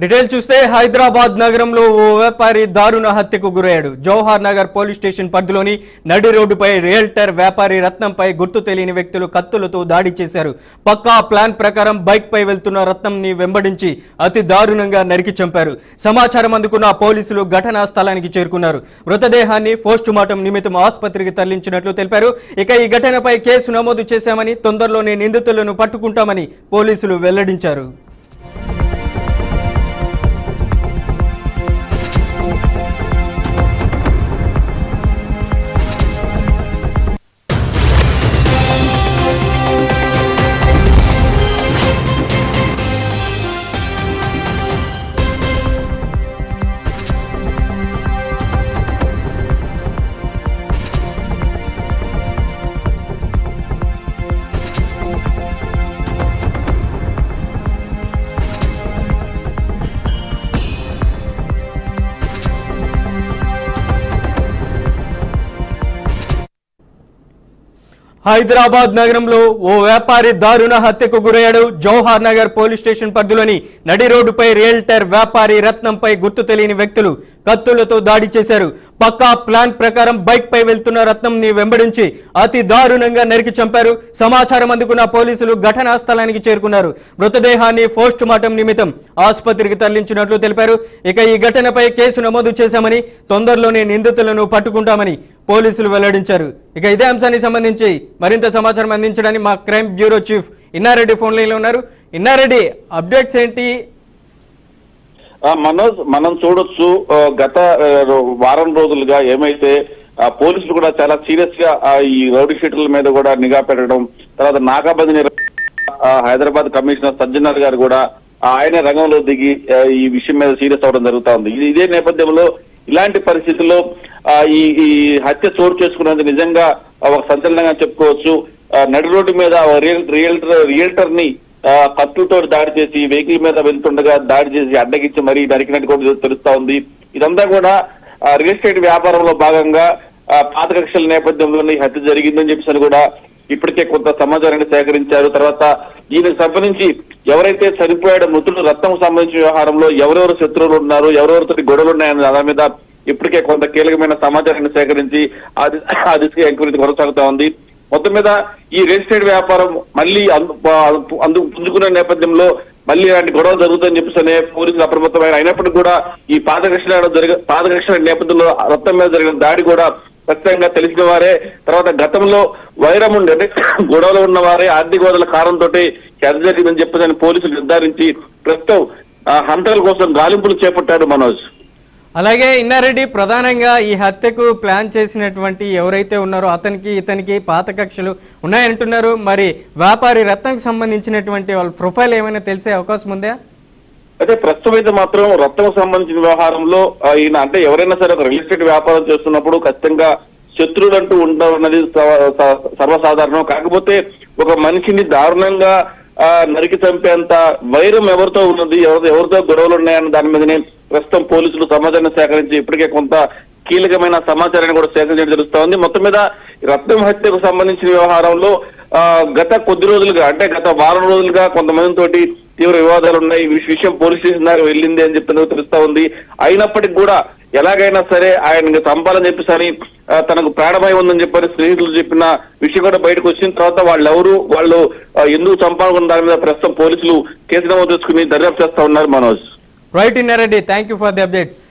Detail చూస్తే హైదరాబాద్ నగరంలో ఓ వ్యాపారి దారుణ హత్యకు గురయ్యాడు. జవహర్ నగర్ పోలీస్ స్టేషన్ పరిధిలోని నడి రోడ్డుపై రియల్టర్ వ్యాపారి రత్నంపై గుర్తు తెలియని వ్యక్తులు కత్తులతో దాడి చేశారు. పక్కా ప్లాన్ ప్రకారం బైక్ పై వెళ్తున్న రత్నంని వెంబడించి అతి దారుణంగా నరికి చంపారు. సమాచారం అందుకున్న పోలీసులు ఘటనా స్థలానికి చేరుకున్నారు. మృతదేహాన్ని పోస్ట్ మార్టం నిమిత్తం ఆసుపత్రికి తరలించినట్లు తెలిపారు. ఇక ఈ ఘటనపై కేసు నమోదు చేశామని, తొందరలోనే నిందితులను పట్టుకుంటామని పోలీసులు వెల్లడించారు. హైదరాబాద్ నగరంలో ఓ వ్యాపారి దారుణ హత్యకు గురయ్యాడు. జవహర్ నగర్ పోలీస్ స్టేషన్ పరిధిలోని నడి రోడ్డుపై రియల్టర్ వ్యాపారి రత్నంపై గుర్తు తెలియని వ్యక్తులు కత్తులతో దాడి చేశారు. పక్కా ప్లాన్ ప్రకారం బైక్ పై వెళ్తున్న రత్నంని వెంబడించి అతి దారుణంగా నరికి చంపారు. సమాచారం అందుకున్న పోలీసులు ఘటనా స్థలానికి చేరుకున్నారు. మృతదేహాన్ని పోస్ట్ మార్టం నిమిత్తం ఆసుపత్రికి తరలించినట్లు తెలిపారు. ఇక ఈ ఘటనపై కేసు నమోదు చేశామని, తొందరలోనే నిందితులను పట్టుకుంటామని పోలీసులు వెల్లడించారు. ఇక ఇదే అంశానికి సంబంధించి మరింత సమాచారం అందించడానికి మా crime bureau chief Inna Reddy phone line లో ఉన్నారు. ఇన్నారెడ్డి, అప్డేట్స్ ఏంటి? మనోజ్, మనం చూడొచ్చు గత వారం రోజులుగా ఏమైతే పోలీసులు కూడా చాలా సీరియస్ గా ఈ రౌడీ షీటర్ల మీద కూడా నిఘా పెట్టడం, తర్వాత నాకాబందీ హైదరాబాద్ కమిషనర్ సజ్జనార్ గారు కూడా ఆయన రంగంలో దిగి ఈ విషయం మీద సీరియస్ అవడం జరుగుతా ఉంది. ఇదే నేపథ్యంలో ఇలాంటి పరిస్థితుల్లో ఈ హత్య చోటు చేసుకున్నది నిజంగా ఒక సంచలనంగా చెప్పుకోవచ్చు. నడి రోడ్డు మీద రియల్టర్ ని కత్తులతో దాడి చేసి వెహికల్ మీద వెళ్తుండగా దాడి చేసి అడ్డగించి మరీ నరికినట్టు కూడా తెలుస్తా ఉంది. ఇదంతా కూడా రియల్ ఎస్టేట్ వ్యాపారంలో భాగంగా పాత కక్షల నేపథ్యంలో హత్య జరిగిందని చెప్పేసి కూడా ఇప్పటికే కొంత సమాచారాన్ని సేకరించారు. తర్వాత దీనికి సంబంధించి ఎవరైతే చనిపోయాడో మృతుడు రత్నం సంబంధించిన వ్యవహారంలో ఎవరెవరు శత్రువులు ఉన్నారు, ఎవరెవరితో గొడవలు ఉన్నాయన్న దాని మీద ఇప్పటికే కొంత కీలకమైన సమాచారాన్ని సేకరించి ఆ దిశగా ఎంక్వైరీ కొనసాగుతా ఉంది. మొత్తం మీద ఈ రియల్ ఎస్టేట్ వ్యాపారం మళ్ళీ పుంజుకునే నేపథ్యంలో మళ్ళీ ఇలాంటి గొడవలు జరుగుతుందని చెప్పేసి పోలీసులు అప్రమత్తమైన అయినప్పటికీ కూడా ఈ పాత కక్షల నేపథ్యంలో రత్నం మీద జరిగిన దాడి కూడా ఖచ్చితంగా తెలిసిన వారే, తర్వాత గతంలో వైరం ఉండే అంటే గొడవలు ఉన్న వారే ఆర్థిక వదల కారణంతో హత్య జరిగిందని చెప్పేసి పోలీసులు నిర్ధారించి ప్రస్తుతం హంతకుల కోసం గాలింపులు చేపట్టాడు మనోజ్. అలాగే ఇన్నారెడ్డి, ప్రధానంగా ఈ హత్యకు ప్లాన్ చేసినటువంటి ఎవరైతే ఉన్నారో ఇతనికి పాత కక్షలు ఉన్నాయంటున్నారు. మరి వ్యాపారి రత్నంకి సంబంధించినటువంటి వాళ్ళ ప్రొఫైల్ ఏమైనా తెలిసే అవకాశం ఉందా? అయితే ప్రస్తుతం అయితే మాత్రం రత్నం సంబంధించిన వ్యవహారంలో ఈయన అంటే ఎవరైనా సరే ఒక రియల్ ఎస్టేట్ వ్యాపారం చేస్తున్నప్పుడు ఖచ్చితంగా శత్రువులు అంటూ ఉండవన్నది సర్వసాధారణం. కాకపోతే ఒక మనిషిని దారుణంగా నరికి చంపేంత వైరం ఎవరితో ఉన్నది, ఎవరితో గొడవలు ఉన్నాయన్న దాని మీదనే ప్రస్తుతం పోలీసులు సమాచారాన్ని సేకరించి ఇప్పటికే కొంత కీలకమైన సమాచారాన్ని కూడా సేకరించడం జరుగుతూ ఉంది. మొత్తం మీద రత్నం హత్యకు సంబంధించిన వ్యవహారంలో గత కొద్ది రోజులుగా అంటే గత వారం రోజులుగా కొంతమందితోటి తీవ్ర వివాదాలు ఉన్నాయి. ఈ విషయం పోలీస్ స్టేషన్ దాకా వెళ్ళింది అని చెప్పి తెలుస్తా ఉంది. అయినప్పటికీ కూడా ఎలాగైనా సరే ఆయన చంపాలని చెప్పేసి తనకు ప్రాణభయం ఉందని చెప్పని స్నేహితులు చెప్పిన విషయం కూడా బయటకు వచ్చిన తర్వాత వాళ్ళు ఎందుకు చంపాలనుకున్న దాని మీద ప్రస్తుతం పోలీసులు కేసు నమోదు చేసుకుని దర్యాప్తు చేస్తా ఉన్నారు. Manoj. Right Inna Reddy, thank you for the updates.